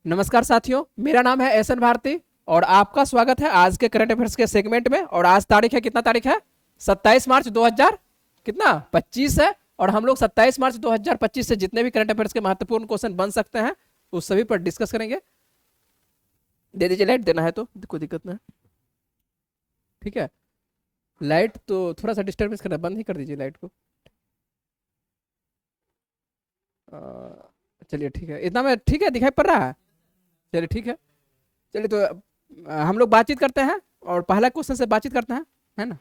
नमस्कार साथियों, मेरा नाम है एस एन भारती और आपका स्वागत है आज के करंट अफेयर्स के सेगमेंट में। और आज तारीख है, कितना तारीख है? 27 मार्च 2000 कितना 25 है। और हम लोग 27 मार्च 2025 से जितने भी करंट अफेयर्स के महत्वपूर्ण क्वेश्चन बन सकते हैं उस सभी पर डिस्कस करेंगे। दे दीजिए, लाइट देना है तो कोई दिक्कत नहीं, ठीक है। लाइट तो थोड़ा सा डिस्टर्बेंस करना, बंद ही कर दीजिए लाइट को। चलिए ठीक है, इतना में ठीक है, दिखाई पड़ रहा है। चलिए ठीक है। चलिए तो हम लोग बातचीत करते हैं और पहला क्वेश्चन से बातचीत करते हैं, है ना।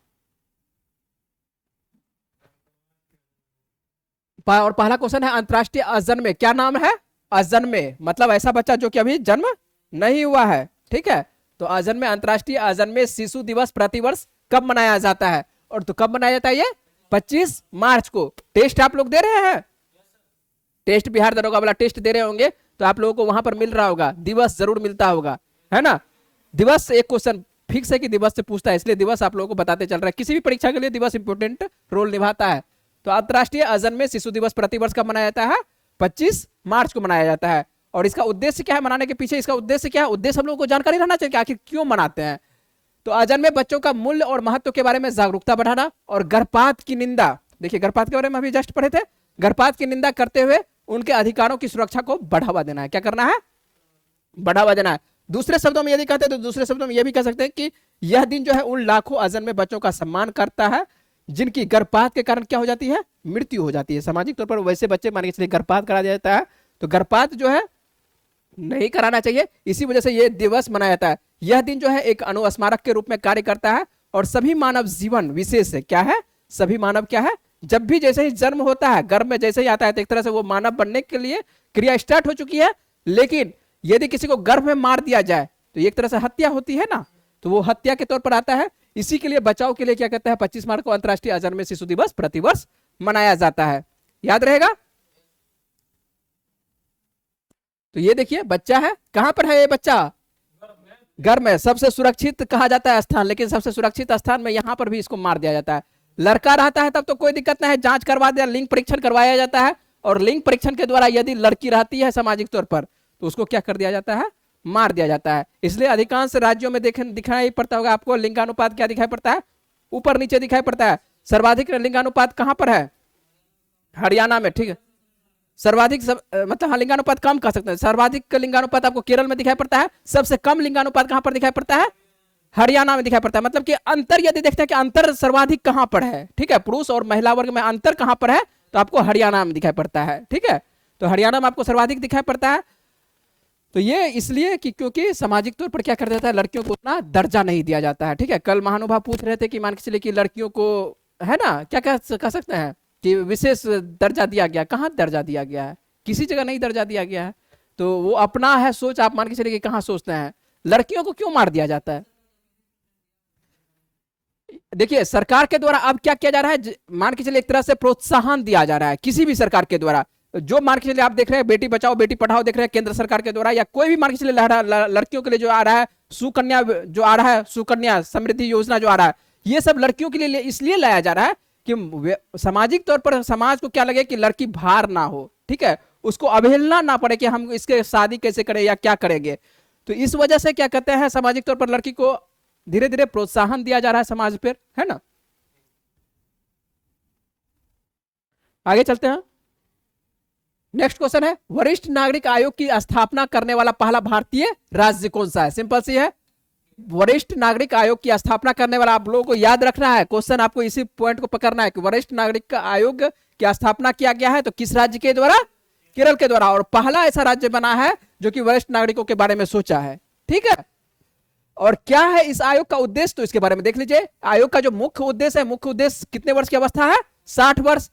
और पहला क्वेश्चन है, अंतर्राष्ट्रीय अजन्मे क्या नाम है? अजन्मे मतलब ऐसा बच्चा जो कि अभी जन्म नहीं हुआ है, ठीक है। तो अजन्मे, अंतर्राष्ट्रीय अजन्मे शिशु दिवस प्रतिवर्ष कब मनाया जाता है? और तो कब मनाया जाता है ये? 25 मार्च को। टेस्ट आप लोग दे रहे हैं? टेस्ट बिहार दरोगा वाला टेस्ट दे रहे होंगे तो आप लोगों को वहां पर मिल रहा होगा, दिवस जरूर मिलता होगा, है ना। दिवस एक क्वेश्चन फिक्स है कि दिवस से पूछता है, इसलिए दिवस आप लोगों को बताते चल रहा है। किसी भी परीक्षा के लिए दिवस इंपोर्टेंट रोल निभाता है। तो अंतर्राष्ट्रीय अजन्मे शिशु दिवस प्रतिवर्ष कब मनाया जाता है? 25 मार्च को मनाया जाता है। और इसका उद्देश्य क्या है? मनाने के पीछे इसका उद्देश्य क्या है? उद्देश्य हम लोगों को जानकारी रहना चाहिए कि आखिर क्यों मनाते हैं। तो अजन्मे बच्चों का मूल्य और महत्व के बारे में जागरूकता बढ़ाना और गर्भपात की निंदा, देखिए गर्भपात के बारे में अभी जस्ट पढ़े थे, गर्भपात की निंदा करते हुए उनके अधिकारों की सुरक्षा को बढ़ावा देना है। क्या करना है? बढ़ावा देना है। दूसरे शब्दों में यदि कहते हैं तो दूसरे शब्दों में यह भी कह सकते हैं कि यह दिन जो है उन लाखों अजन्मे बच्चों का सम्मान करता है जिनकी गर्भपात के कारण क्या हो जाती है? मृत्यु हो जाती है। सामाजिक तौर पर वैसे बच्चे मान के चलिए गर्भपात करा दिया जाता है, तो गर्भपात जो है नहीं कराना चाहिए, इसी वजह से यह दिवस मनाया जाता है। यह दिन जो है एक अनुस्मारक के रूप में कार्य करता है और सभी मानव जीवन विशेष है। क्या है? सभी मानव क्या है? जब भी जैसे ही जन्म होता है, गर्भ में जैसे ही आता है तो एक तरह से वो मानव बनने के लिए क्रिया स्टार्ट हो चुकी है। लेकिन यदि किसी को गर्भ में मार दिया जाए तो एक तरह से हत्या होती है ना, तो वो हत्या के तौर पर आता है। इसी के लिए बचाव के लिए क्या कहते हैं, 25 मार्च को अंतर्राष्ट्रीय अजन्मे शिशु दिवस प्रतिवर्ष मनाया जाता है। याद रहेगा। तो ये देखिए बच्चा है, कहां पर है ये बच्चा? घर में। सबसे सुरक्षित कहा जाता है स्थान, लेकिन सबसे सुरक्षित स्थान में यहां पर भी इसको मार दिया जाता है। लड़का रहता है तब तो कोई दिक्कत नहीं है, जांच करवा दिया, लिंग परीक्षण करवाया जाता है। और लिंग परीक्षण के द्वारा यदि लड़की रहती है सामाजिक तौर पर तो उसको क्या कर दिया जाता है? मार दिया जाता है। इसलिए अधिकांश राज्यों में दिखाई पड़ता होगा आपको, लिंगानुपात क्या दिखाई पड़ता है? ऊपर नीचे दिखाई पड़ता है। सर्वाधिक लिंगानुपात कहां पर है? हरियाणा में, ठीक है। सर्वाधिक मतलब हाँ, लिंगानुपात कम कह सकते हैं। सर्वाधिक लिंगानुपात आपको केरल में दिखाई पड़ता है। सबसे कम लिंगानुपात कहां पर दिखाई पड़ता है? हरियाणा में दिखाई पड़ता है। मतलब कि अंतर यदि देखते हैं कि अंतर सर्वाधिक कहां पर है, ठीक है, पुरुष और महिला वर्ग में अंतर कहां पर है, तो आपको हरियाणा में दिखाई पड़ता है, ठीक है। तो हरियाणा में आपको सर्वाधिक दिखाई पड़ता है। तो ये इसलिए कि क्योंकि सामाजिक तौर पर क्या कर देता है, लड़कियों को उतना दर्जा नहीं दिया जाता है, ठीक है। कल महानुभाव पूछ रहे थे कि मान के चलिए कि लड़कियों को, है ना, क्या कह सकते हैं कि विशेष दर्जा दिया गया। कहां दर्जा दिया गया है? किसी जगह नहीं दर्जा दिया गया है। तो वो अपना है सोच, आप मान के चलिए कि कहां सोचते हैं लड़कियों को क्यों मार दिया जाता है। देखिए सरकार के द्वारा अब क्या किया जा रहा है, मान के चलिए एक तरह से प्रोत्साहन दिया जा रहा है किसी भी सरकार के द्वारा। जो मान के चलिए आप देख रहे हैं बेटी बचाओ बेटी पढ़ाओ देख रहे हैं केंद्र सरकार के द्वारा, या कोई भी मान के चलिए लड़कियों के लिए जो आ रहा है, सुकन्या जो आ रहा है, सुकन्या समृद्धि योजना जो आ रहा है, ये सब लड़कियों के लिए इसलिए लाया जा रहा है कि सामाजिक तौर पर समाज को क्या लगे कि लड़की भार ना हो, ठीक है, उसको अवहेलना ना पड़े कि हम इसके शादी कैसे करें या क्या करेंगे। तो इस वजह से क्या कहते हैं, सामाजिक तौर पर लड़की को धीरे धीरे प्रोत्साहन दिया जा रहा है समाज पर, है ना। आगे चलते हैं। नेक्स्ट क्वेश्चन है, वरिष्ठ नागरिक आयोग की स्थापना करने वाला पहला भारतीय राज्य कौन सा है? सिंपल सी है, वरिष्ठ नागरिक आयोग की स्थापना करने वाला, आप लोगों को याद रखना है, क्वेश्चन आपको इसी पॉइंट को पकड़ना है कि वरिष्ठ नागरिक आयोग की स्थापना किया गया है तो किस राज्य के द्वारा? केरल के द्वारा। और पहला ऐसा राज्य बना है जो कि वरिष्ठ नागरिकों के बारे में सोचा है, ठीक है। और क्या है इस आयोग का उद्देश्य, तो इसके बारे में देख लीजिए। आयोग का जो मुख्य उद्देश्य है, मुख्य उद्देश्य कितने वर्ष की अवस्था है? 60 वर्ष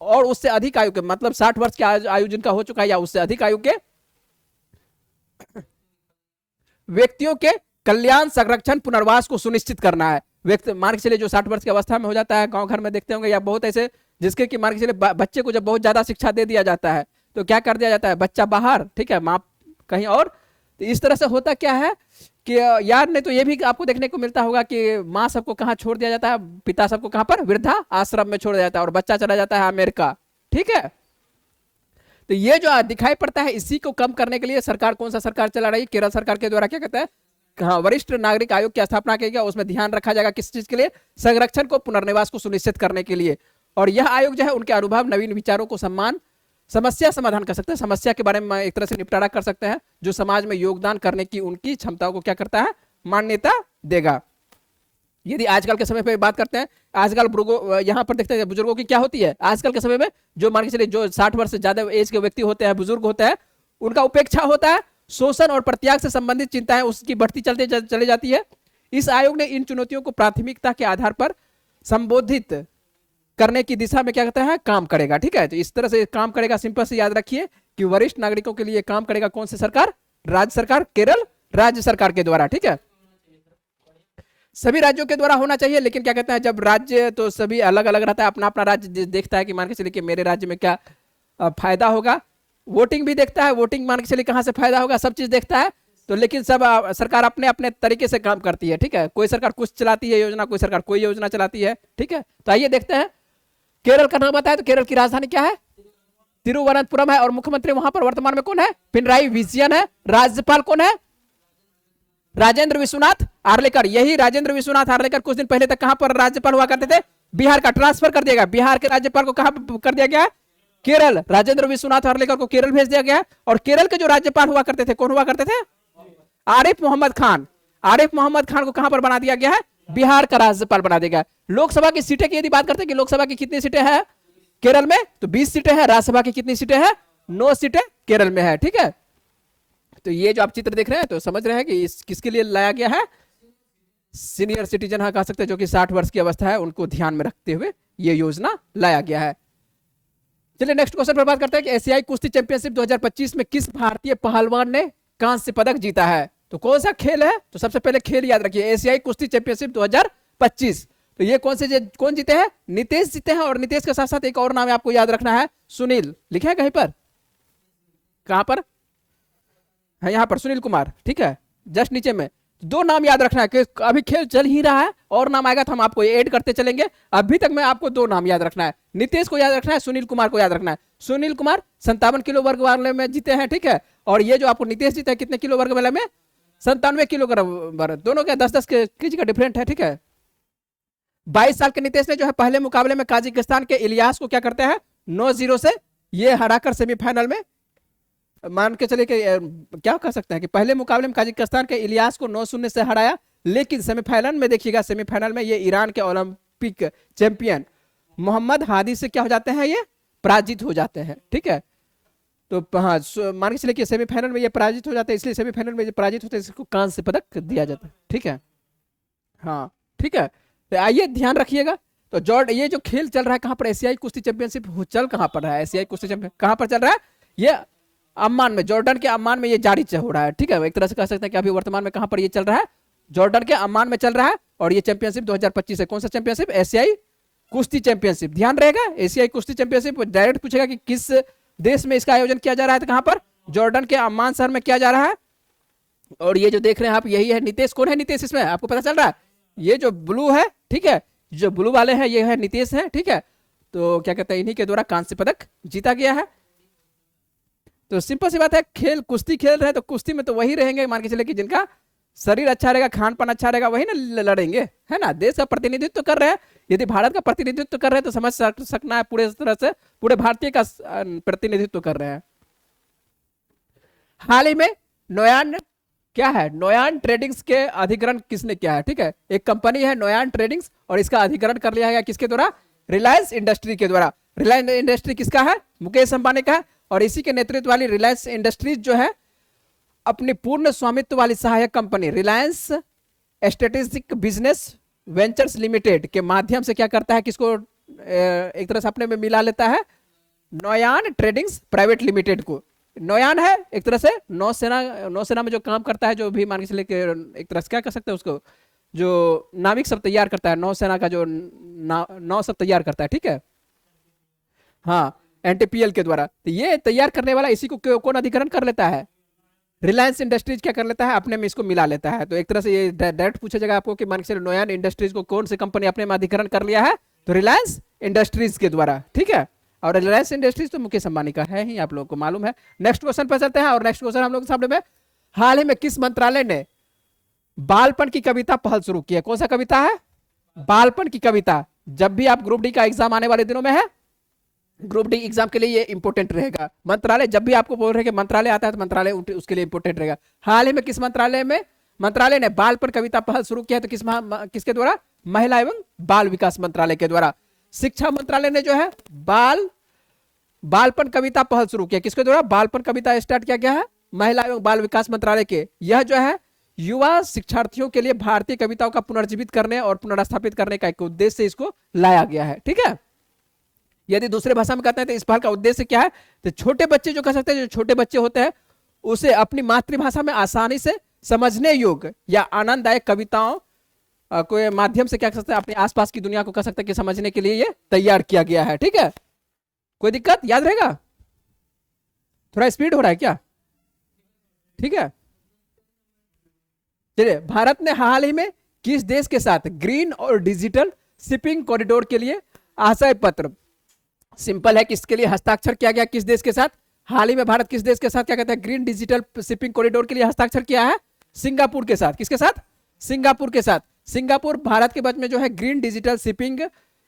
और उससे अधिक आयु के, मतलब 60 वर्ष की आयु जिनका हो चुका है या उससे अधिक आयु के व्यक्तियों के कल्याण, संरक्षण, पुनर्वास को सुनिश्चित करना है। व्यक्ति मान के चलिए जो 60 वर्ष की अवस्था में हो जाता है, गांव घर में देखते होंगे या बहुत ऐसे जिसके कि मान के चलिए बच्चे को जब बहुत ज्यादा शिक्षा दे दिया जाता है तो क्या कर दिया जाता है, बच्चा बाहर, ठीक है, माँ कहीं और। तो इस तरह से होता क्या है कि यार, नहीं तो ये भी आपको देखने को मिलता होगा कि माँ सबको कहाँ छोड़ दिया जाता है, पिता सबको कहाँ पर? वृद्धा आश्रम में छोड़ दिया जाता है और बच्चा चला जाता है अमेरिका, ठीक है। तो ये जो दिखाई पड़ता है, इसी को कम करने के लिए सरकार, कौन सा सरकार चला रही है, केरल सरकार के द्वारा क्या कहता है, हाँ, वरिष्ठ नागरिक आयोग की स्थापना की गई। उसमें ध्यान रखा जाएगा किस चीज के लिए, संरक्षण को, पुनर्निवास को सुनिश्चित करने के लिए। और यह आयोग जो है उनके अनुभव, नवीन विचारों को सम्मान, समस्या समाधान कर सकते हैं, समस्या के बारे में एक तरह से निपटारा कर सकते हैं, जो समाज में योगदान करने की उनकी क्षमताओं को क्या करता है, मान्यता देगा। यदि आजकल के समय पे बात करते हैं, आजकल यहाँ पर देखते हैं बुजुर्गों की क्या होती है, आजकल के समय में जो मान के चलिए जो 60 वर्ष से ज्यादा एज के व्यक्ति होते हैं, बुजुर्ग होते हैं, उनका उपेक्षा होता है, शोषण और प्रत्याग से संबंधित चिंताएं उसकी बढ़ती चले जाती है। इस आयोग ने इन चुनौतियों को प्राथमिकता के आधार पर संबोधित करने की दिशा में क्या कहता है, काम करेगा। ठीक है, तो इस तरह से काम करेगा, सिंपल से याद रखिए कि वरिष्ठ नागरिकों के लिए काम करेगा कौन सी सरकार, राज्य सरकार, केरल राज्य सरकार के द्वारा। ठीक है, सभी राज्यों के द्वारा होना चाहिए, लेकिन क्या कहते हैं, जब राज्य तो सभी अलग अलग रहता है, अपना अपना राज्य देखता है कि मान के चलिए कि मेरे राज्य में क्या फायदा होगा, वोटिंग भी देखता है, वोटिंग मान के चलिए कहां से फायदा होगा, सब चीज देखता है। तो लेकिन सब सरकार अपने अपने तरीके से काम करती है। ठीक है, कोई सरकार कुछ चलाती है योजना, कोई सरकार कोई योजना चलाती है। ठीक है, तो आइए देखते हैं, केरल का नाम आता है तो केरल की राजधानी क्या है, तिरुवनंतपुरम है, और मुख्यमंत्री वहां पर वर्तमान में कौन है, पिनराई विजयन है। राज्यपाल कौन है, राजेंद्र विश्वनाथ आर्लेकर। यही राजेंद्र विश्वनाथ आर्लेकर कुछ दिन पहले तक कहां पर राज्यपाल हुआ करते थे, बिहार का, ट्रांसफर कर दिया गया, बिहार के राज्यपाल को कहां कर दिया गया, केरल। राजेंद्र विश्वनाथ आर्लेकर को केरल भेज दिया गया। और केरल के जो राज्यपाल हुआ करते थे, कौन हुआ करते थे, आरिफ मोहम्मद खान। आरिफ मोहम्मद खान को कहां पर बना दिया गया है, बिहार का राज्यपाल बना दिया गया। लोकसभा की सीटें की यदि बात करते हैं कि लोकसभा की कितनी सीटें हैं केरल में, तो 20 सीटें हैं। राज्यसभा की कितनी सीटें हैं, 9 सीटें केरल में है। ठीक है, तो ये जो आप चित्र देख रहे हैं तो समझ रहे हैं कि इस किसके लिए लाया गया है, सीनियर सिटीजन कह सकते हैं, जो कि 60 वर्ष की अवस्था है, उनको ध्यान में रखते हुए ये योजना लाया गया है। चलिए नेक्स्ट क्वेश्चन पर बात करते हैं कि एशियाई कुश्ती चैंपियनशिप 2025 में किस भारतीय पहलवान ने कांस्य पदक जीता है। तो कौन सा खेल है, तो सबसे पहले खेल याद रखिए, एशियाई कुश्ती चैंपियनशिप 2025। तो ये कौन जीते हैं, नितेश जीते हैं। और नितेश के साथ साथ एक और नाम है आपको याद रखना है, सुनील। लिखा है कहीं पर, कहां पर है, यहां पर सुनील कुमार। ठीक है, जस्ट नीचे में 2 नाम याद रखना है कि अभी खेल चल ही रहा है, और नाम आएगा तो हम आपको ऐड करते चलेंगे। अभी तक मैं आपको 2 नाम याद रखना है, नितेश को याद रखना है, सुनील कुमार को याद रखना है। सुनील कुमार 57 किलो वर्ग वाले में जीते हैं। ठीक है, और ये जो आपको नितेश जीते हैं कितने किलो वर्ग वाले में, 97 किलोग्राम। दोनों के 10-10 केजी का डिफरेंट है। ठीक है, 22 साल के नितेश ने जो है पहले मुकाबले में काजिकिस्तान के इलियास को क्या करते हैं, 9-0 से ये हराकर सेमीफाइनल में, मान के चले कि क्या कह सकते हैं कि पहले मुकाबले में काजिकिस्तान के इलियास को 9-0 से हराया। लेकिन सेमीफाइनल में देखिएगा, सेमीफाइनल में ये ईरान के ओलंपिक चैंपियन मोहम्मद हादी से क्या हो जाते हैं, ये पराजित हो जाते हैं। ठीक है, तो हाँ, मान के चलिए कि सेमीफाइनल में ये पराजित हो जाते हैं, इसलिए सेमीफाइनल में पराजित होते हैं, इसको कांस्य पदक दिया जाता है। ठीक है, हाँ ठीक है, तो आइए ध्यान रखिएगा। तो जॉर्ड, ये जो खेल चल रहा है कहां पर, एशियाई कुश्ती चैंपियनशिप चल कहां पर रहा है, एशियाई कुश्ती चैंपियन कहां पर चल रहा है, ये अम्मान में, जॉर्डन के अम्मान में ये जारी हो रहा है। ठीक है, एक तरह से कह सकते हैं कि अभी वर्तमान में कहां पर ये चल रहा है, जॉर्डन के अम्मान में चल रहा है। और ये चैंपियनशिप 2025 है, कौन सा चैंपियनशिप, एशियाई कुश्ती चैंपियनशिप। ध्यान रहेगा, एशियाई कुश्ती चैंपियनशिप डायरेक्ट पूछेगा कि किस देश में इसका आयोजन किया जा रहा है, तो कहां पर, जॉर्डन के अम्मान शहर में किया जा रहा है। और ये जो देख रहे हैं आप, यही है नितेश। कौन है नितेश, इसमें आपको पता चल रहा है, ये जो ब्लू है, ठीक है, जो ब्लू वाले हैं ये है नितेश है। ठीक है, तो क्या कहते हैं, इन्हीं के द्वारा कांस्य पदक जीता गया है। तो सिंपल सी बात है, खेल कुश्ती खेल रहे हैं तो कुश्ती में तो वही रहेंगे, मान के चले कि जिनका शरीर अच्छा रहेगा, खान पान अच्छा रहेगा, वही ना लड़ेंगे, है ना। देश का प्रतिनिधित्व कर रहे हैं, यदि भारत का प्रतिनिधित्व कर रहे हैं तो समझ सकना है पूरे तरह से, पूरे भारतीय का प्रतिनिधित्व कर रहे हैं। हाल ही में नोयान क्या है, नोयान ट्रेडिंग्स के अधिग्रहण किसने किया है। ठीक है, एक कंपनी है नोयान ट्रेडिंग्स, और इसका अधिग्रहण कर लिया गया किसके द्वारा, रिलायंस इंडस्ट्री के द्वारा। रिलायंस इंडस्ट्री किसका है, मुकेश अंबानी का है। और इसी के नेतृत्व वाली रिलायंस इंडस्ट्रीज जो है अपनी पूर्ण स्वामित्व वाली सहायक company Reliance strategic business ventures limited के माध्यम से क्या करता है, किसको एक तरह से अपने में मिला लेता है, नोयान ट्रेडिंग्स प्राइवेट लिमिटेड को। नोयान है एक तरह से नौसेना में जो काम करता है, जो भी मान के चले एक तरह से क्या कर सकते हैं उसको, जो नाविक सब तैयार करता है, नौसेना का जो नौ सब तैयार करता है। ठीक है, हाँ, एनटीपीएल के द्वारा। तो ये तैयार करने वाला इसी को कौन अधिग्रहण कर लेता है, रिलायंस इंडस्ट्रीज क्या कर लेता है, अपने में इसको मिला लेता है। तो एक तरह से ये डायरेक्ट पूछा जाएगा आपको कि मान के चलिए नोयान इंडस्ट्रीज को कौन सी कंपनी अपने में अधिग्रहण कर लिया है, तो रिलायंस इंडस्ट्रीज के द्वारा। ठीक है, और रिलायंस इंडस्ट्रीज तो मुकेश अंबानी का है ही, आप लोगों को मालूम है। नेक्स्ट क्वेश्चन पर चलते हैं, और नेक्स्ट क्वेश्चन हम लोग के सामने में, हाल ही में किस मंत्रालय ने बालपन की कविता पहल शुरू की है? कौन सा कविता है? बालपन की कविता। जब भी आप ग्रुप डी का एग्जाम आने वाले दिनों में है, ग्रुप डी एग्जाम के लिए ये इंपोर्टेंट रहेगा। मंत्रालय जब भी आपको बोल रहे हैं कि मंत्रालय आता है तो मंत्रालय उसके लिए इंपोर्टेंट रहेगा। हाल ही में किस मंत्रालय ने बालपन कविता पहल शुरू किया है? तो किसके द्वारा? महिला एवं बाल विकास मंत्रालय के द्वारा। शिक्षा मंत्रालय ने जो है बालपन कविता पहल शुरू किया, किसके द्वारा? बालपन कविता स्टार्ट किया गया है महिला एवं बाल विकास मंत्रालय के। यह जो है युवा शिक्षार्थियों के लिए भारतीय कविताओं का पुनर्जीवित करने और पुनर्स्थापित करने का एक उद्देश्य से इसको लाया गया है। ठीक है, यदि दूसरे भाषा में कहते हैं तो इस पहल का उद्देश्य क्या है? तो छोटे बच्चे जो कह सकते हैं, जो छोटे बच्चे होते हैं उसे अपनी मातृभाषा में आसानी से समझने योग्य या आनंददायक कविताओं के माध्यम से क्या कर सकते हैं, अपने आसपास की दुनिया को कह सकते हैं कि समझने के लिए ये तैयार किया गया है। ठीक है, कोई दिक्कत? याद रहेगा? थोड़ा स्पीड हो रहा है क्या? ठीक है, चलिए। भारत ने हाल ही में किस देश के साथ ग्रीन और डिजिटल शिपिंग कॉरिडोर के लिए आशय पत्र, सिंपल है, किसके लिए हस्ताक्षर किया गया? किस देश के साथ? हाल ही में भारत किस देश के साथ क्या कहते हैं, ग्रीन डिजिटल शिपिंग कॉरिडोर के लिए हस्ताक्षर किया है? सिंगापुर के साथ। किसके साथ? सिंगापुर के साथ। सिंगापुर भारत के बीच में जो है ग्रीन डिजिटल शिपिंग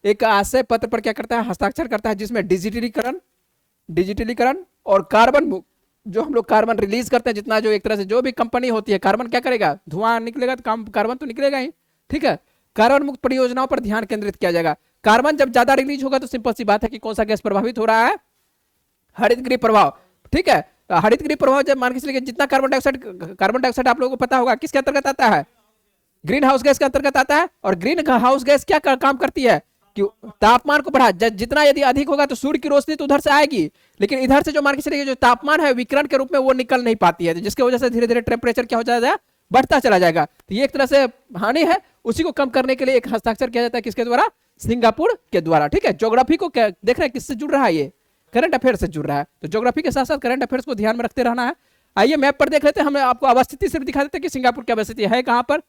एक आशय पत्र पर क्या करता है, हस्ताक्षर करता है, जिसमें डिजिटलीकरण और कार्बन, जो हम लोग कार्बन रिलीज करते हैं, जितना जो एक तरह से जो भी कंपनी होती है, कार्बन क्या करेगा? धुआं निकलेगा तो कार्बन तो निकलेगा ही। ठीक है, कार्बन मुक्त परियोजनाओं पर ध्यान केंद्रित किया जाएगा। कार्बन जब ज्यादा रिलीज होगा तो सिंपल सी बात है कि कौन सा गैस प्रभावित हो रहा है? हरितगृह प्रभाव। ठीक है, हरितगृह प्रभाव जब मान के चलिए जितना कार्बन डाइऑक्साइड आप लोगों को पता होगा किसके अंतर्गत आता है? ग्रीन हाउस गैस के अंतर्गत आता है। और ग्रीन हाउस गैस क्या काम करती है कि तापमान को बढ़ा, जितना यदि अधिक होगा तो सूर्य की रोशनी तो उधर से आएगी, लेकिन इधर से जो मान के चलिए जो तापमान है विकिरण के रूप में वो निकल नहीं पाती है, जिसकी वजह से धीरे धीरे टेम्परेचर क्या हो जाएगा? बढ़ता चला जाएगा। तो ये एक तरह से हानि है, उसी को कम करने के लिए एक हस्ताक्षर किया जाता है, किसके द्वारा? सिंगापुर के द्वारा। ठीक है, ज्योग्राफी को देख रहे हैं किससे जुड़ रहा है? ये करंट अफेयर से जुड़ रहा है, तो ज्योग्राफी के साथ साथ करंट अफेयर्स को ध्यान में रखते रहना है। आइए मैप पर देख लेते हैं, हमें आपको अवस्थिति सिर्फ दिखा देते हैं कि सिंगापुर की अवस्थिति है कहां पर।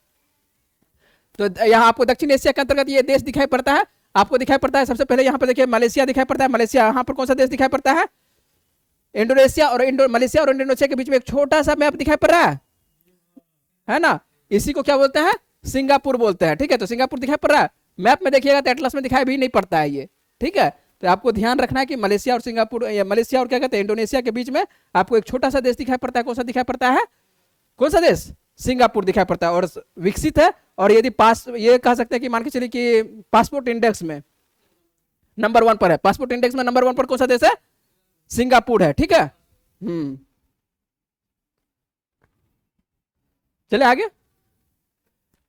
तो यहाँ आपको दक्षिण एशिया के अंतर्गत ये देश दिखाई पड़ता है, आपको दिखाई पड़ता है सबसे पहले यहाँ पर देखिए मलेशिया दिखाई पड़ता है। मलेशिया, यहाँ पर कौन सा देश दिखाई पड़ता है? इंडोनेशिया और मलेशिया और इंडोनेशिया के बीच में एक छोटा सा मैप दिखाई पड़ रहा है ना, इसी को क्या बोलते हैं? सिंगापुर बोलते हैं। ठीक है, तो सिंगापुर दिखाई पड़ रहा है मैप में, देखिएगा तो एटलस में दिखाई भी नहीं पड़ता है ये। ठीक है, तो आपको ध्यान रखना है कि मलेशिया और सिंगापुर, या मलेशिया और क्या कहते हैं, इंडोनेशिया के बीच में आपको एक छोटा सा देश दिखाई पड़ता है। कौन सा दिखाई पड़ता है? कौन सा देश? सिंगापुर दिखाई पड़ता है, और विकसित है। और यदि ये कह सकते हैं कि मान के चलिए कि पासपोर्ट इंडेक्स में नंबर 1 पर है, पासपोर्ट इंडेक्स में नंबर 1 पर कौन सा देश है? सिंगापुर है। ठीक है, चले आगे।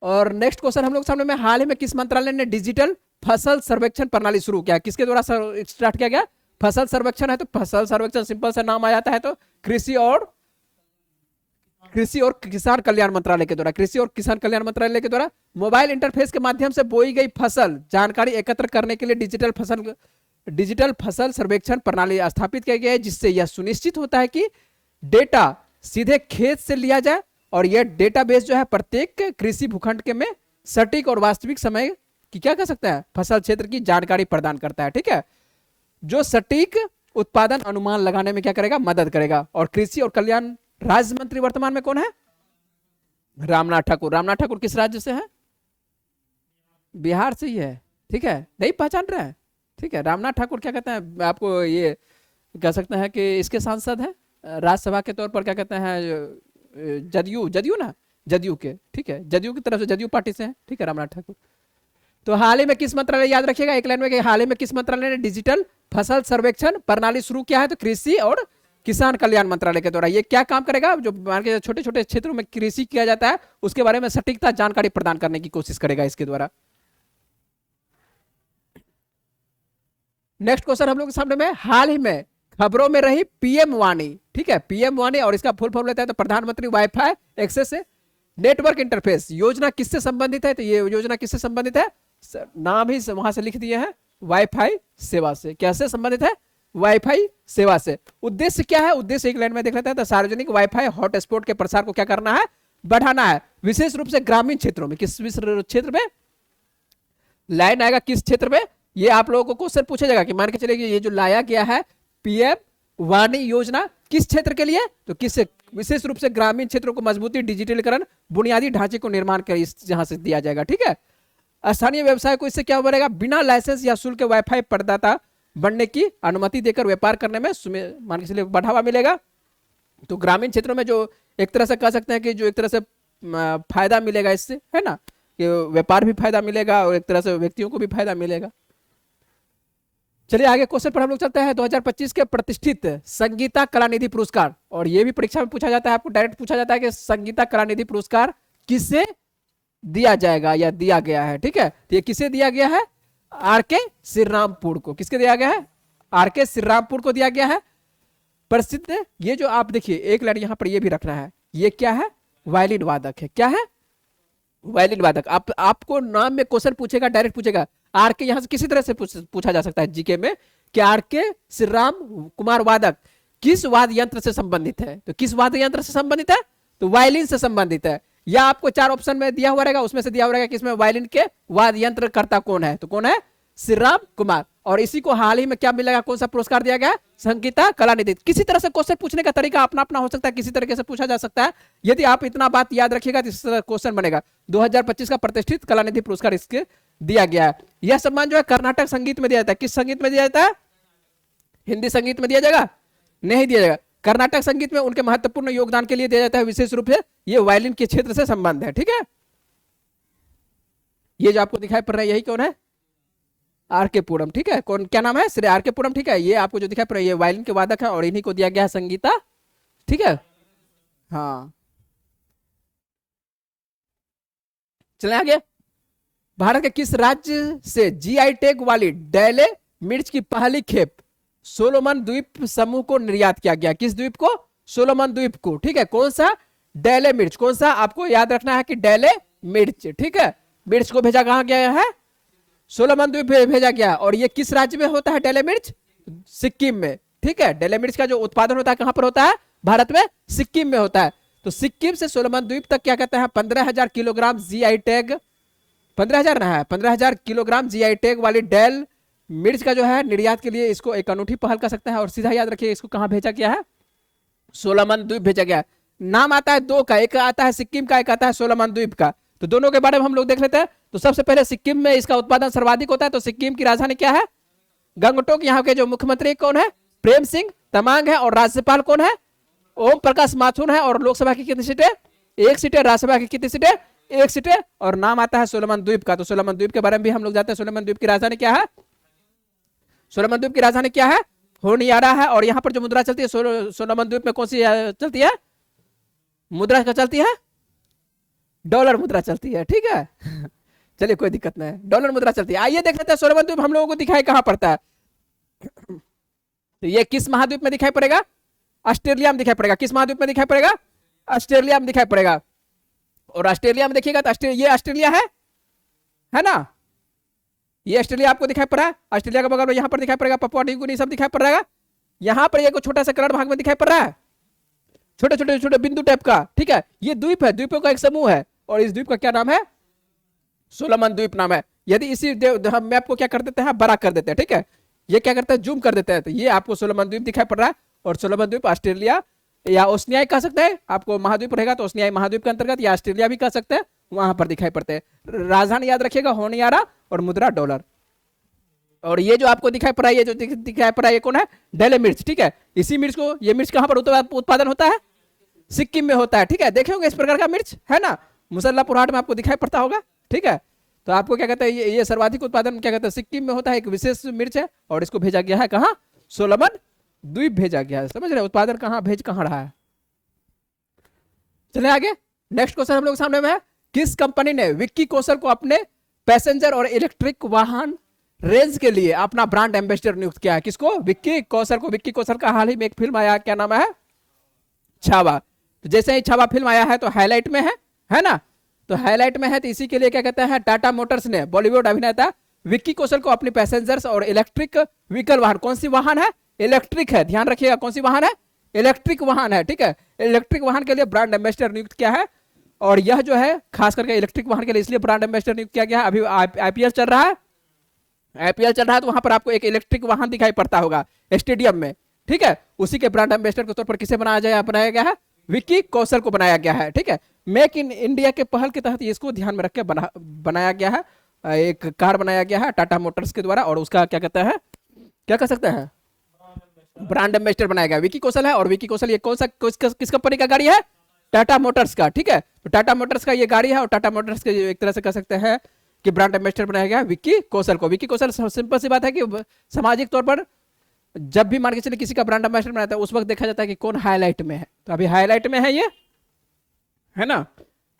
और नेक्स्ट क्वेश्चन हम लोग सामने में, हाल ही में किस मंत्रालय ने डिजिटल फसल सर्वेक्षण प्रणाली शुरू किया? किसके द्वारा स्टार्ट किया गया? फसल सर्वेक्षण है, तो फसल सर्वेक्षण सिंपल सा नाम आ जाता है, तो कृषि और किसान कल्याण मंत्रालय के द्वारा। कृषि और किसान कल्याण मंत्रालय के द्वारा मोबाइल इंटरफेस के माध्यम से बोई गई फसल जानकारी एकत्र करने के लिए डिजिटल फसल सर्वेक्षण प्रणाली स्थापित किया गया है, जिससे यह सुनिश्चित होता है कि डेटा सीधे खेत से लिया जाए, और यह डेटाबेस जो है प्रत्येक कृषि भूखंड के में सटीक और वास्तविक समय की क्या कर सकता है? फसल क्षेत्र की जानकारी प्रदान करता है। ठीक है, जो सटीक उत्पादन अनुमान लगाने में क्या करेगा? मदद करेगा। और कृषि और कल्याण राज्य मंत्री वर्तमान में कौन है? रामनाथ ठाकुर। रामनाथ ठाकुर किस राज्य से है? बिहार से ही है। ठीक है, नहीं पहचान रहे हैं? ठीक है, रामनाथ ठाकुर क्या कहते हैं, आपको ये कह सकते हैं कि इसके सांसद हैं राज्यसभा के तौर पर, क्या कहते हैं, जदयू ना, जदयू के। ठीक है, जदयू की तरफ से, जदयू पार्टी से है। ठीक है, रामनाथ ठाकुर। तो हाल ही में किस मंत्रालय, याद रखिएगा एक लाइन में, कि हाल ही में किस मंत्रालय ने डिजिटल फसल सर्वेक्षण प्रणाली शुरू किया है? तो कृषि और किसान कल्याण मंत्रालय के द्वारा। ये क्या काम करेगा? जो मान के छोटे छोटे क्षेत्रों में कृषि किया जाता है उसके बारे में सटीकता जानकारी प्रदान करने की कोशिश करेगा इसके द्वारा। नेक्स्ट क्वेश्चन हम लोग के सामने में, हाल ही में खबरों में रही पीएम वाणी। ठीक है, पीएम वाणी, और इसका फुल फॉर्म लेता है तो प्रधानमंत्री वाईफाई एक्सेस नेटवर्क इंटरफेस योजना किससे संबंधित है? तो ये योजना किससे संबंधित है? नाम ही वहां से लिख दिए हैं, वाईफाई सेवा से। कैसे संबंधित है? वाईफाई सेवा से। उद्देश्य क्या है? उद्देश्य एक लाइन में देख लेते हैं, तो सार्वजनिक वाईफाई हॉटस्पॉट के प्रसार को क्या करना है? बढ़ाना है, विशेष रूप से ग्रामीण क्षेत्रों में। किस क्षेत्र में लाइन आएगा? किस क्षेत्र में? ये आप लोगों को क्वेश्चन पूछा जाएगा कि मान के चलिए कि ये जो लाया गया है पीएम वाणी योजना किस क्षेत्र के लिए, तो किस विशेष रूप से ग्रामीण क्षेत्रों को मजबूती, डिजिटलीकरण, बुनियादी ढांचे को निर्माण कर जहां से दिया जाएगा। ठीक है, स्थानीय व्यवसाय को इससे क्या बनेगा, बिना लाइसेंस या शुल्क वाईफाई प्रदाता बनने की अनुमति देकर व्यापार करने में मान के चलिए बढ़ावा मिलेगा। तो ग्रामीण क्षेत्रों में जो एक तरह से कह सकते हैं कि जो एक तरह से फायदा मिलेगा इससे, है ना, कि व्यापार भी फायदा मिलेगा और एक तरह से व्यक्तियों को भी फायदा मिलेगा। चलिए आगे क्वेश्चन पर हम लोग चलते हैं। 2025 के प्रतिष्ठित संगीता कलानिधि पुरस्कार, और ये भी परीक्षा में पूछा जाता है, आपको डायरेक्ट पूछा जाता है कि संगीता कलानिधि पुरस्कार किसे दिया जाएगा या दिया गया है। ठीक है, तो ये किसे दिया गया है, आर के श्रीरामपुर को। किसके दिया गया है, आर के श्रीरामपुर को दिया गया है। प्रसिद्ध, ये जो आप देखिए एक लाइन यहां पर ये भी रखना है, ये क्या है, वायलिन वादक है। क्या है, वायलिन वादक। आपको नाम में क्वेश्चन पूछेगा, डायरेक्ट पूछेगा आर के, यहां से किसी तरह से पूछा जा सकता है जीके में कि आर के श्रीराम कुमार वादक किस वाद्य यंत्र से संबंधित है, तो किस वाद्य यंत्र से संबंधित है, तो वायलिन से संबंधित है। या आपको 4 ऑप्शन में दिया हुआ रहेगा, उसमें से दिया हुआ रहेगा कि इसमें वायलिन के वाद्य यंत्र कर्ता कौन है, तो कौन है, श्रीराम कुमार। और इसी को हाल ही में क्या मिलेगा, कौन सा पुरस्कार दिया गया, संगीता कलानिधि। किसी तरह से क्वेश्चन पूछने का तरीका अपना अपना हो सकता है, किसी तरीके से पूछा जा सकता है। यदि आप इतना बात याद रखिएगा तो इस तरह क्वेश्चन बनेगा। 2025 का प्रतिष्ठित कलानिधि पुरस्कार इसके दिया गया है। यह सम्मान जो है कर्नाटक संगीत में दिया जाता है। किस संगीत में दिया जाता है, हिंदी संगीत में दिया जाएगा, नहीं दिया जाएगा। कर्नाटक संगीत में उनके महत्वपूर्ण योगदान के लिए दिया जाता है, विशेष रूप से ये वायलिन के क्षेत्र से संबंध है। ठीक है, ये जो आपको दिखाई पड़ रहा है यही कौन है, आर के पुरम। ठीक है, कौन, क्या नाम है, श्री आर के पुरम। ठीक है, ये आपको जो दिखाई पड़ रहा है ये वायलिन के वादक है और इन्हीं को दिया गया है संगीता। ठीक है, हाँ चले आगे। भारत के किस राज्य से जीआई टैग वाली डैले मिर्च की पहली खेप सोलोमन द्वीप समूह को निर्यात किया गया। किस द्वीप को, सोलोमन द्वीप को। ठीक है, कौन सा, डैले मिर्च। कौन सा, आपको याद रखना है कि डैले मिर्च। ठीक है, मिर्च को भेजा कहां गया है, सोलोमन द्वीप भेजा गया। और ये किस राज्य में होता है डैले मिर्च, सिक्किम में। ठीक है, डैले मिर्च का जो उत्पादन होता है कहां पर होता है, भारत में सिक्किम में होता है। तो सिक्किम से सोलोमन द्वीप तक क्या कहते हैं, 15,000 किलोग्राम जीआई टैग, 15,000 ना है, 15,000 किलोग्राम जीआई टैग वाली डैल मिर्च का जो है निर्यात के लिए इसको एक अनूठी पहल कर सकता है। और सीधा याद रखिए इसको कहां भेजा गया है, सोलोमन द्वीप भेजा गया। नाम आता है दो का, एक आता है सिक्किम का, एक आता है सोलोमन द्वीप का। तो दोनों के बारे में हम लोग देख लेते हैं। तो सबसे पहले सिक्किम में इसका उत्पादन सर्वाधिक होता है। तो सिक्किम की राजधानी क्या है, गंगटोक। यहाँ के जो मुख्यमंत्री कौन है, प्रेम सिंह तमांग है। और राज्यपाल कौन है, ओम प्रकाश माथुर है। और लोकसभा की कितनी सीटें, 1 सीटें। राज्यसभा की कितनी सीटें, 1 सीटें। और नाम आता है सोलोमन द्वीप का। तो सोलोमन द्वीप के बारे में भी हम लोग जानते हैं। सोलोमन द्वीप की राजधानी क्या है, सोलोमन द्वीप की राजधानी क्या है, होनियारा है। और यहाँ पर जो मुद्रा चलती है सोलोमन द्वीप में कौन सी चलती है, मुद्रा क्या चलती है, डॉलर मुद्रा चलती है। ठीक है चलिए कोई दिक्कत नहीं, डॉलर मुद्रा चलती है। आइए देख लेते हैं सोलोमन द्वीप हम लोगों को दिखाई कहां पड़ता है। तो ये किस महाद्वीप में दिखाई पड़ेगा, ऑस्ट्रेलिया में दिखाई पड़ेगा। किस महाद्वीप में दिखाई पड़ेगा, ऑस्ट्रेलिया में दिखाई पड़ेगा। और ऑस्ट्रेलिया में देखिएगा तो ये ऑस्ट्रेलिया है ना, ये ऑस्ट्रेलिया आपको दिखाई पड़ रहा है। ऑस्ट्रेलिया का बगल में यहां पर दिखाई पड़ेगा पपुआ न्यू गिनी सब दिखाई पड़ रहा है। यहां पर एक छोटा सा कलर भाग में दिखाई पड़ रहा है, छोटे छोटे छोटे बिंदु टाइप का। ठीक है, ये द्वीप है, द्वीपों का एक समूह है। और इस द्वीप का क्या नाम है, सोलोमन द्वीप नाम है। यदि इसी हम मैप को क्या कर देते हैं, बड़ा कर देते हैं। ठीक है, ये क्या करते हैं, जूम कर देते हैं। तो ये आपको सोलोमन द्वीप दिखाई पड़ रहा है। और सोलोमन द्वीप ऑस्ट्रेलिया या ओशनियाई कह सकते हैं, आपको महाद्वीप रहेगा तो ओशनियाई महाद्वीप के अंतर्गत, या ऑस्ट्रेलिया भी कह सकते हैं, वहां पर दिखाई पड़ते हैं। राजधानी याद रखिएगा होनियारा और मुद्रा डॉलर। और ये जो आपको दिखाई पड़ा है, ये जो दिखाई पड़ा है ये कौन है, डैले मिर्च। ठीक है, इसी मिर्च को, ये मिर्च कहां पर उत्पादन होता है, सिक्किम में होता है। ठीक है, देखे होंगे इस प्रकार का मिर्च है ना, मुसल्लापुर हाट में आपको दिखाई पड़ता होगा। ठीक है, तो आपको क्या कहते हैं, ये सर्वाधिक उत्पादन क्या कहते हैं, सिक्किम में होता है। एक विशेष मिर्च है और इसको भेजा गया है कहां, सोलोमन द्वीप भेजा गया है। समझ रहे, उत्पादन कहां भेज कहां रहा है। चले आगे, नेक्स्ट क्वेश्चन हम लोग सामने में है। किस कंपनी ने विक्की कौशल को अपने पैसेंजर और इलेक्ट्रिक वाहन रेंज के लिए अपना ब्रांड एम्बेसडर नियुक्त किया है। किसको, विक्की कौशल को। विक्की कौशल का हाल ही में एक फिल्म आया, क्या नाम है, छावा। तो जैसे ही छावा फिल्म आया है तो हाईलाइट में है ना, तो हाईलाइट में है। तो इसी के लिए क्या कहते हैं, टाटा मोटर्स ने बॉलीवुड अभिनेता विक्की कौशल को अपने पैसेंजर्स और इलेक्ट्रिक व्हीकल वाहन, कौन सी वाहन है, इलेक्ट्रिक है, ध्यान रखिएगा, कौन सी वाहन है, इलेक्ट्रिक वाहन है। ठीक है, इलेक्ट्रिक वाहन के लिए ब्रांड एम्बेसडर नियुक्त किया है। और यह जो है खास करके इलेक्ट्रिक वाहन के लिए इसलिए ब्रांड एम्बेसडर नियुक्त किया गया है। अभी आईपीएल चल रहा है, आईपीएल चल रहा है तो वहां पर आपको एक इलेक्ट्रिक वाहन दिखाई पड़ता होगा स्टेडियम में, ठीक है। उसी के ब्रांड एम्बेसडर के तौर पर किसे बनाया गया है? विक्की कौशल को बनाया गया है, ठीक है। मेक इन इंडिया के पहल के तहत इसको ध्यान में रख के बनाया गया है। एक कार बनाया गया है टाटा मोटर्स के द्वारा, और उसका क्या कहते हैं, क्या कह सकते हैं, ब्रांड एम्बेसडर बनाया गया विकी कौशल है। और विकी कौशल ये कौन सा किस कंपनी का गाड़ी है? टाटा मोटर्स का, ठीक है। तो टाटा मोटर्स का ये गाड़ी है, और टाटा मोटर्स के एक तरह से कह सकते हैं कि ब्रांड एम्बेसडर बनाया गया विक्की कौशल को। विक्की कौशल सिंपल सी बात है कि सामाजिक तौर पर जब भी मान के चले किसी का ब्रांड एम्बेसडर बनाता है उस वक्त देखा जाता है कि कौन हाईलाइट में है, तो अभी हाईलाइट में है ये, है ना।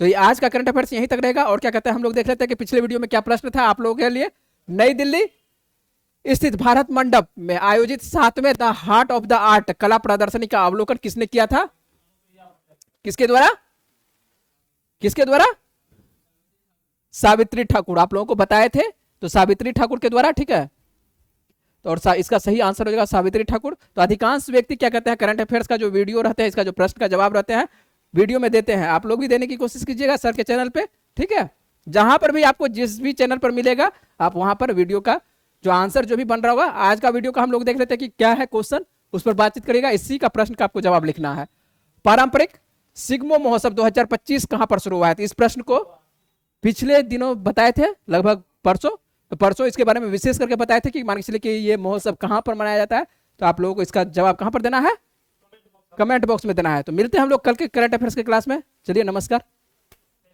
तो ये आज का करंट अफेयर्स यहीं तक रहेगा। और क्या कहते हैं हम लोग देख लेते हैं कि पिछले वीडियो में क्या प्रश्न था आप लोगों के लिए। नई दिल्ली स्थित भारत मंडप में आयोजित 7वें the heart of the art कला प्रदर्शनी का अवलोकन किसने किया था? किसके द्वारा? किसके द्वारा? सावित्री ठाकुर, आप लोगों को बताए थे, तो सावित्री ठाकुर के द्वारा, ठीक है। तो और इसका सही आंसर हो जाएगा सावित्री ठाकुर। तो अधिकांश व्यक्ति क्या कहते हैं, करंट अफेयर्स का जो वीडियो रहते हैं, इसका जो प्रश्न का जवाब रहते हैं वीडियो में देते हैं। आप लोग भी देने की कोशिश कीजिएगा सर के चैनल पे, ठीक है। जहां पर भी आपको जिस भी चैनल पर मिलेगा आप वहां पर वीडियो का जो आंसर जो भी बन रहा होगा, आज का वीडियो का हम लोग देख लेते हैं कि क्या है क्वेश्चन, उस पर बातचीत करेगा। इसी का प्रश्न का आपको जवाब लिखना है। पारंपरिक सिग्मो महोत्सव 2025 कहां पर शुरू हुआ है? तो इस प्रश्न को पिछले दिनों बताए थे, लगभग परसों, तो परसों इसके बारे में विशेष करके बताए थे कि मान के चलिए कि ये महोत्सव कहां पर मनाया जाता है। तो आप लोगों को इसका जवाब कहां पर देना है? कमेंट बॉक्स में देना है। तो मिलते हैं हम लोग कल के करंट अफेयर्स के क्लास में। चलिए नमस्कार।